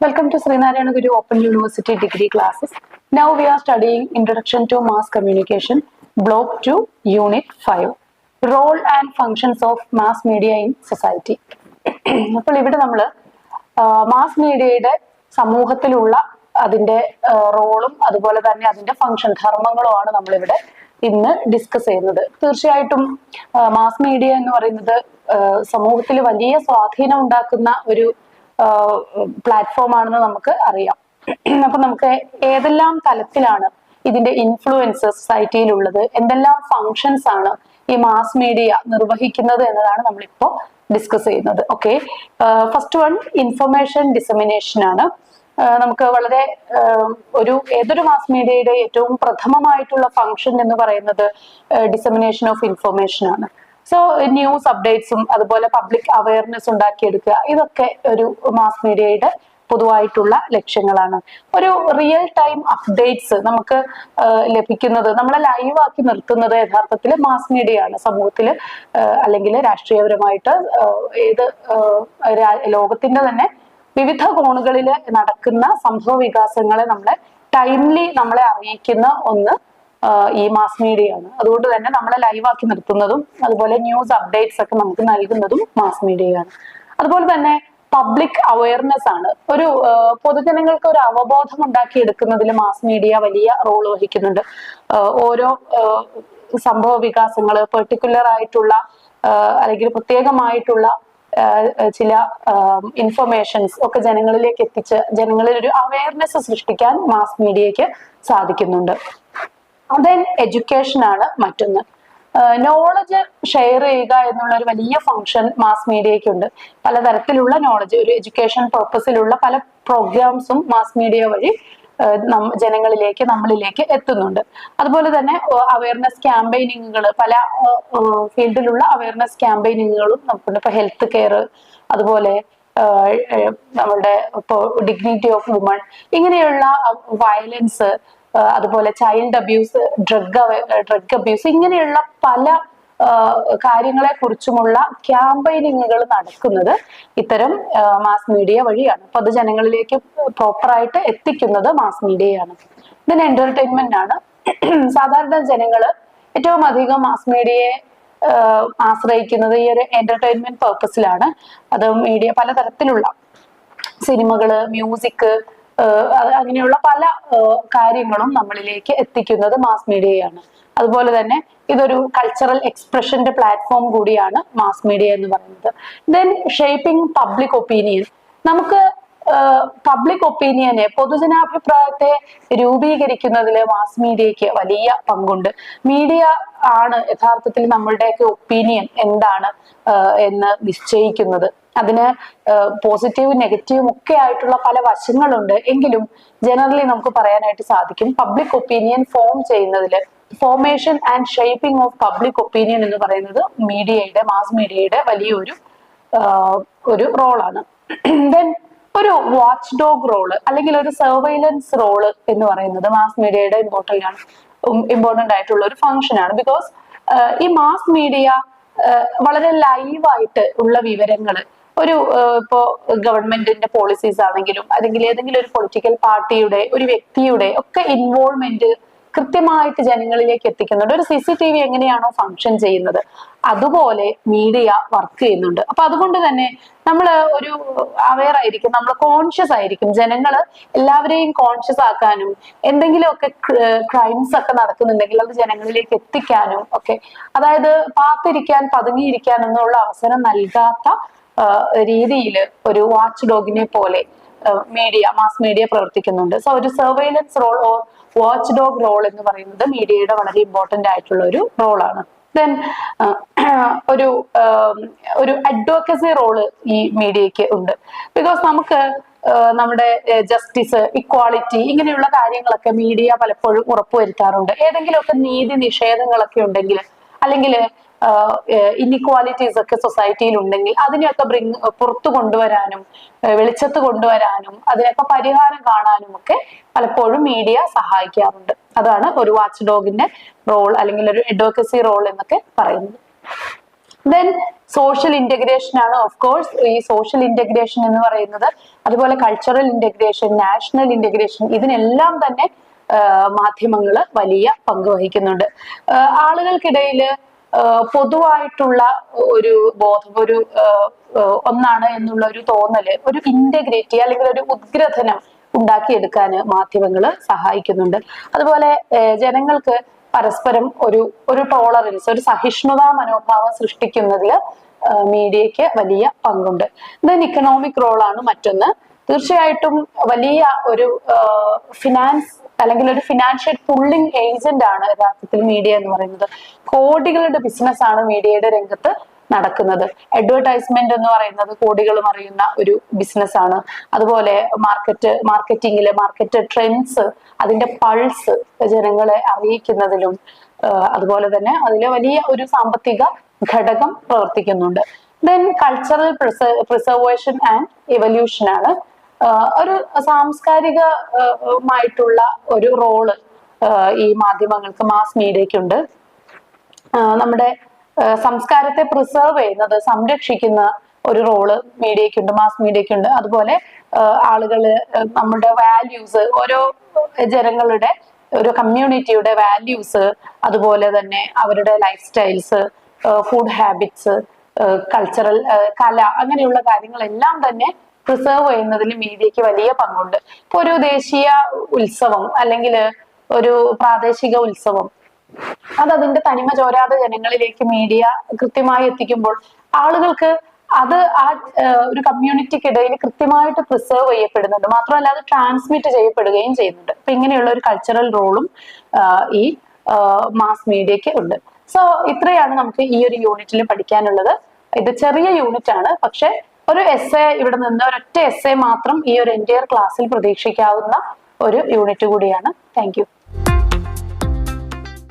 Welcome to Srinarayana Guru Open University degree classes. Now we are studying Introduction to Mass Communication, Block 2, Unit 5. Role and functions of mass media in society. അപ്പോൾ ഇവിടെ നമ്മൾ mass മീഡിയയുടെ സമൂഹത്തിലുള്ള അതിൻ്റെ റോളും അതുപോലെ തന്നെ അതിൻ്റെ ഫംഗ്ഷൻ ധർമ്മങ്ങളുമാണ് നമ്മളിവിടെ ഇന്ന് ഡിസ്കസ് ചെയ്യുന്നത്. തീർച്ചയായിട്ടും മാസ് മീഡിയ എന്ന് പറയുന്നത് സമൂഹത്തിൽ വലിയ സ്വാധീനം ഉണ്ടാക്കുന്ന ഒരു പ്ലാറ്റ്ഫോം ആണെന്ന് നമുക്ക് അറിയാം. അപ്പൊ നമുക്ക് ഏതെല്ലാം തലത്തിലാണ് ഇതിന്റെ ഇൻഫ്ലുവൻസ് സൊസൈറ്റിയിലുള്ളത്, എന്തെല്ലാം ഫങ്ഷൻസ് ആണ് ഈ മാസ് മീഡിയ നിർവഹിക്കുന്നത് എന്നതാണ് നമ്മളിപ്പോ ഡിസ്കസ് ചെയ്യുന്നത്. Okay, first one information dissemination ആണ്. നമുക്ക് വളരെ ഏതൊരു മാസ് മീഡിയയുടെ ഏറ്റവും പ്രഥമമായിട്ടുള്ള ഫങ്ഷൻ എന്ന് പറയുന്നത് ഡിസമിനേഷൻ ഓഫ് ഇൻഫർമേഷൻ ആണ്. സോ ന്യൂസ് അപ്ഡേറ്റ്സും അതുപോലെ പബ്ലിക് അവയർനെസ് ഉണ്ടാക്കിയെടുക്കുക, ഇതൊക്കെ ഒരു മാസ് മീഡിയയുടെ പൊതുവായിട്ടുള്ള ലക്ഷ്യങ്ങളാണ്. ഒരു റിയൽ ടൈം അപ്ഡേറ്റ്സ് നമുക്ക് ലഭിക്കുന്നത്, നമ്മളെ ലൈവാക്കി നിർത്തുന്നത് യഥാർത്ഥത്തിൽ മാസ് മീഡിയ ആണ്. സമൂഹത്തിൽ അല്ലെങ്കിൽ രാഷ്ട്രീയപരമായിട്ട് ഏത് ലോകത്തിന്റെ തന്നെ വിവിധ കോണുകളിൽ നടക്കുന്ന സംഭവ വികാസങ്ങളെ നമ്മളെ അറിയിക്കുന്ന ഒന്ന് ഈ മാസ് മീഡിയ ആണ്. അതുകൊണ്ട് തന്നെ നമ്മളെ ലൈവാക്കി നിർത്തുന്നതും അതുപോലെ ന്യൂസ് അപ്ഡേറ്റ്സ് ഒക്കെ നമുക്ക് നൽകുന്നതും മാസ് മീഡിയയാണ്. അതുപോലെ തന്നെ പബ്ലിക് അവയർനെസ് ആണ്. ഒരു പൊതുജനങ്ങൾക്ക് ഒരു അവബോധം ഉണ്ടാക്കിയെടുക്കുന്നതിൽ മാസ് മീഡിയ വലിയ റോൾ വഹിക്കുന്നുണ്ട്. ഓരോ സംഭവ വികാസങ്ങൾ, പെർട്ടിക്കുലർ ആയിട്ടുള്ള അല്ലെങ്കിൽ പ്രത്യേകമായിട്ടുള്ള ചില ഇൻഫർമേഷൻസ് ഒക്കെ ജനങ്ങളിലേക്ക് എത്തിച്ച് ജനങ്ങളിൽ ഒരു അവയർനെസ് സൃഷ്ടിക്കാൻ മാസ് മീഡിയക്ക് സാധിക്കുന്നുണ്ട്. ദെൻ എഡ്യൂക്കേഷൻ ആണ് മറ്റൊന്ന്. നോളജ് ഷെയർ ചെയ്യുക എന്നുള്ള ഒരു വലിയ ഫംഗ്ഷൻ മാസ് മീഡിയയ്ക്കുണ്ട്. പലതരത്തിലുള്ള നോളജ്, ഒരു എഡ്യൂക്കേഷൻ പർപ്പസിലുള്ള പല പ്രോഗ്രാംസും മാസ് മീഡിയ വഴി നമ്മളിലേക്ക് എത്തുന്നുണ്ട്. അതുപോലെ തന്നെ അവയർനെസ് ക്യാമ്പയിനിങ്ങുകൾ, പല ഫീൽഡിലുള്ള അവയർനെസ് ക്യാമ്പയിനിങ്ങുകളും നമുക്കുണ്ട്. ഇപ്പൊ ഹെൽത്ത് കെയർ, അതുപോലെ നമ്മളുടെ ഇപ്പോൾ ഡിഗ്നിറ്റി ഓഫ് വുമൺ, ഇങ്ങനെയുള്ള വയലൻസ്, അതുപോലെ ചൈൽഡ് അബ്യൂസ്, ഡ്രഗ് അബ്യൂസ്, ഇങ്ങനെയുള്ള പല കാര്യങ്ങളെ കുറിച്ചുമുള്ള ക്യാമ്പയിനിങ്ങുകൾ നടക്കുന്നത് ഇത്തരം മാസ് മീഡിയ വഴിയാണ്. അപ്പൊ അത് ജനങ്ങളിലേക്ക് പ്രോപ്പറായിട്ട് എത്തിക്കുന്നത് മാസ് മീഡിയയാണ്. ഇതിന് എന്റർടൈൻമെന്റ് ആണ്. സാധാരണ ജനങ്ങള് ഏറ്റവും അധികം മാസ് മീഡിയയെ ആശ്രയിക്കുന്നത് ഈ ഒരു എന്റർടൈൻമെന്റ് പർപ്പസിലാണ്. അത് മീഡിയ പലതരത്തിലുള്ള സിനിമകള്, മ്യൂസിക്, അങ്ങനെയുള്ള പല കാര്യങ്ങളും നമ്മളിലേക്ക് എത്തിക്കുന്നത് മാസ് മീഡിയയാണ്. അതുപോലെ തന്നെ ഇതൊരു കൾച്ചറൽ എക്സ്പ്രഷന്റെ പ്ലാറ്റ്ഫോം കൂടിയാണ് മാസ് മീഡിയ എന്ന് പറയുന്നത്. Then shaping public opinion. നമുക്ക് പബ്ലിക് ഒപ്പീനിയനെ, പൊതുജനാഭിപ്രായത്തെ രൂപീകരിക്കുന്നതിൽ മാസ് മീഡിയക്ക് വലിയ പങ്കുണ്ട്. മീഡിയ ആണ് യഥാർത്ഥത്തിൽ നമ്മളുടെയൊക്കെ ഒപ്പീനിയൻ എന്താണ് എന്ന് നിശ്ചയിക്കുന്നത്. അതിന് പോസിറ്റീവും നെഗറ്റീവും ഒക്കെ ആയിട്ടുള്ള പല വശങ്ങളുണ്ട്. എങ്കിലും ജനറലി നമുക്ക് പറയാനായിട്ട് സാധിക്കും പബ്ലിക് ഒപ്പീനിയൻ ഫോം ചെയ്യുന്നതിൽ, formation and shaping of public opinion എന്ന് പറയുന്നത് മാസ് മീഡിയയുടെ വലിയൊരു റോളാണ്. ദെൻ ഒരു വാച്ച് ഡോഗ് റോള് അല്ലെങ്കിൽ ഒരു സർവൈലൻസ് റോള് എന്ന് പറയുന്നത് മാസ് മീഡിയയുടെ ഇമ്പോർട്ടന്റ് ആയിട്ടുള്ള ഒരു ഫംഗ്ഷൻ ആണ്. ബിക്കോസ് ഈ മാസ് മീഡിയ വളരെ ലൈവായിട്ട് ഉള്ള വിവരങ്ങൾ, ഇപ്പോ ഗവൺമെന്റിന്റെ പോളിസീസ് ആണെങ്കിലും അല്ലെങ്കിൽ ഏതെങ്കിലും ഒരു പൊളിറ്റിക്കൽ പാർട്ടിയുടെ, ഒരു വ്യക്തിയുടെ ഒക്കെ ഇൻവോൾവ്മെന്റ് കൃത്യമായിട്ട് ജനങ്ങളിലേക്ക് എത്തിക്കുന്നുണ്ട്. ഒരു CCTV എങ്ങനെയാണോ ഫങ്ഷൻ ചെയ്യുന്നത് അതുപോലെ മീഡിയ വർക്ക് ചെയ്യുന്നുണ്ട്. അപ്പൊ അതുകൊണ്ട് തന്നെ നമ്മൾ ഒരു അവെയർ ആയിരിക്കും, നമ്മൾ കോൺഷ്യസ് ആയിരിക്കും. ജനങ്ങൾ എല്ലാവരെയും കോൺഷ്യസ് ആക്കാനും എന്തെങ്കിലുമൊക്കെ ക്രൈംസ് ഒക്കെ നടക്കുന്നുണ്ടെങ്കിൽ അത് ജനങ്ങളിലേക്ക് എത്തിക്കാനും ഒക്കെ, അതായത് പാത്തിരിക്കാൻ, പതുങ്ങിയിരിക്കാൻ എന്നുള്ള അവസരം നൽകാത്ത രീതിയിൽ ഒരു വാച്ച് ഡോഗിനെ പോലെ മാസ് മീഡിയ പ്രവർത്തിക്കുന്നുണ്ട്. സോ ഒരു surveillance role or watch dog role എന്ന് പറയുന്നത് മീഡിയയുടെ വളരെ ഇമ്പോർട്ടന്റ് ആയിട്ടുള്ള ഒരു റോളാണ്. ദെൻ ഒരു അഡ്വക്കസി റോള് ഈ മീഡിയക്ക് ഉണ്ട്. ബിക്കോസ് നമുക്ക് നമ്മുടെ ജസ്റ്റിസ്, ഇക്വാളിറ്റി, ഇങ്ങനെയുള്ള കാര്യങ്ങളൊക്കെ മീഡിയ പലപ്പോഴും ഉറപ്പുവരുത്താറുണ്ട്. ഏതെങ്കിലുമൊക്കെ നീതി നിഷേധങ്ങളൊക്കെ ഉണ്ടെങ്കിൽ, അല്ലെങ്കിൽ ഇൻഇക്വാലിറ്റീസ് ഒക്കെ സൊസൈറ്റിയിൽ ഉണ്ടെങ്കിൽ അതിനെയൊക്കെ പുറത്തു കൊണ്ടുവരാനും, വെളിച്ചത്ത് കൊണ്ടുവരാനും, അതിനൊക്കെ പരിഹാരം കാണാനും ഒക്കെ പലപ്പോഴും മീഡിയ സഹായിക്കാറുണ്ട്. അതാണ് ഒരു വാച്ച് ഡോഗിന്റെ റോൾ അല്ലെങ്കിൽ ഒരു അഡ്വക്കസി റോൾ എന്നൊക്കെ പറയുന്നത്. ദെൻ സോഷ്യൽ ഇന്റഗ്രേഷൻ ആണ് ഓഫ് കോഴ്സ്. ഈ സോഷ്യൽ ഇന്റഗ്രേഷൻ എന്ന് പറയുന്നത്, അതുപോലെ കൾച്ചറൽ ഇന്റഗ്രേഷൻ, നാഷണൽ ഇന്റഗ്രേഷൻ, ഇതിനെല്ലാം തന്നെ മാധ്യമങ്ങൾ വലിയ പങ്ക് വഹിക്കുന്നുണ്ട്. ആളുകൾക്കിടയിൽ പൊതുവായിട്ടുള്ള ഒരു ബോധം, ഒരു ഒന്നാണ് എന്നുള്ള ഒരു തോന്നല്, ഒരു ഇന്റഗ്രിറ്റി അല്ലെങ്കിൽ ഒരു ഉദ്ഗ്രഥനം ഉണ്ടാക്കിയെടുക്കാൻ മാധ്യമങ്ങൾ സഹായിക്കുന്നുണ്ട്. അതുപോലെ ജനങ്ങൾക്ക് പരസ്പരം ഒരു ടോളറൻസ്, ഒരു സഹിഷ്ണുതാ മനോഭാവം സൃഷ്ടിക്കുന്നതിൽ മീഡിയയ്ക്ക് വലിയ പങ്കുണ്ട്. ദെൻ ഇക്കണോമിക് റോളാണ് മറ്റൊന്ന്. തീർച്ചയായിട്ടും വലിയ ഒരു ഫിനാൻസ് അല്ലെങ്കിൽ ഒരു ഫിനാൻഷ്യൽ പുള്ളിംഗ് ഏജന്റ് ആണ് യഥാർത്ഥത്തിൽ മീഡിയ എന്ന് പറയുന്നത്. കോടികളുടെ ബിസിനസ് ആണ് മീഡിയയുടെ രംഗത്ത് നടക്കുന്നത്. അഡ്വർടൈസ്മെന്റ് എന്ന് പറയുന്നത് കോടികൾ മറിയുന്ന ഒരു ബിസിനസ് ആണ്. അതുപോലെ മാർക്കറ്റിംഗില് മാർക്കറ്റ് ട്രെൻഡ്സ്, അതിന്റെ പൾസ് ജനങ്ങളെ അറിയിക്കുന്നതിലും അതുപോലെ തന്നെ അതിലെ വലിയ ഒരു സാമ്പത്തിക ഘടകം പ്രവർത്തിക്കുന്നുണ്ട്. Then cultural preservation and evolution ആണ്. ഒരു സാംസ്കാരികമായിട്ടുള്ള ഒരു റോള് ഈ മാധ്യമങ്ങൾക്ക്, മാസ് മീഡിയക്കുണ്ട്. നമ്മുടെ സംസ്കാരത്തെ പ്രിസർവ് ചെയ്യുന്നത്, സംരക്ഷിക്കുന്ന ഒരു റോള് മീഡിയക്കുണ്ട്, മാസ് മീഡിയക്കുണ്ട്. അതുപോലെ ആളുകള് നമ്മുടെ വാല്യൂസ്, ഓരോ ജനങ്ങളുടെ ഒരു കമ്മ്യൂണിറ്റിയുടെ വാല്യൂസ്, അതുപോലെ തന്നെ അവരുടെ life styles, food habits, cultural കല, അങ്ങനെയുള്ള കാര്യങ്ങളെല്ലാം തന്നെ പ്രിസർവ് ചെയ്യുന്നതിൽ മീഡിയക്ക് വലിയ പങ്കുണ്ട്. ഇപ്പൊ ഒരു ദേശീയ ഉത്സവം അല്ലെങ്കിൽ ഒരു പ്രാദേശിക ഉത്സവം, അത് അതിന്റെ തനിമ ചോരാതെ ജനങ്ങളിലേക്ക് മീഡിയ കൃത്യമായി എത്തിക്കുമ്പോൾ ആളുകൾക്ക് അത് ആ ഒരു കമ്മ്യൂണിറ്റിക്കിടയിൽ കൃത്യമായിട്ട് പ്രിസർവ് ചെയ്യപ്പെടുന്നുണ്ട്. മാത്രമല്ല അത് ട്രാൻസ്മിറ്റ് ചെയ്യപ്പെടുകയും ചെയ്യുന്നുണ്ട്. അപ്പൊ ഇങ്ങനെയുള്ള ഒരു കൾച്ചറൽ റോളും ഈ മാസ് മീഡിയക്ക് ഉണ്ട്. സോ ഇത്രയാണ് നമുക്ക് ഈ ഒരു യൂണിറ്റിൽ പഠിക്കാനുള്ളത്. ഇത് ചെറിയ യൂണിറ്റ് ആണ്, പക്ഷെ ഒരു എസ്സേ, ഇവിടെ നിന്ന് ഒരൊറ്റ എസ്സേ മാത്രം ഈ ഒരു എൻറ്റയർ ക്ലാസ്സിൽ പ്രതീക്ഷിക്കാവുന്ന ഒരു യൂണിറ്റ് കൂടിയാണ്. Thank you.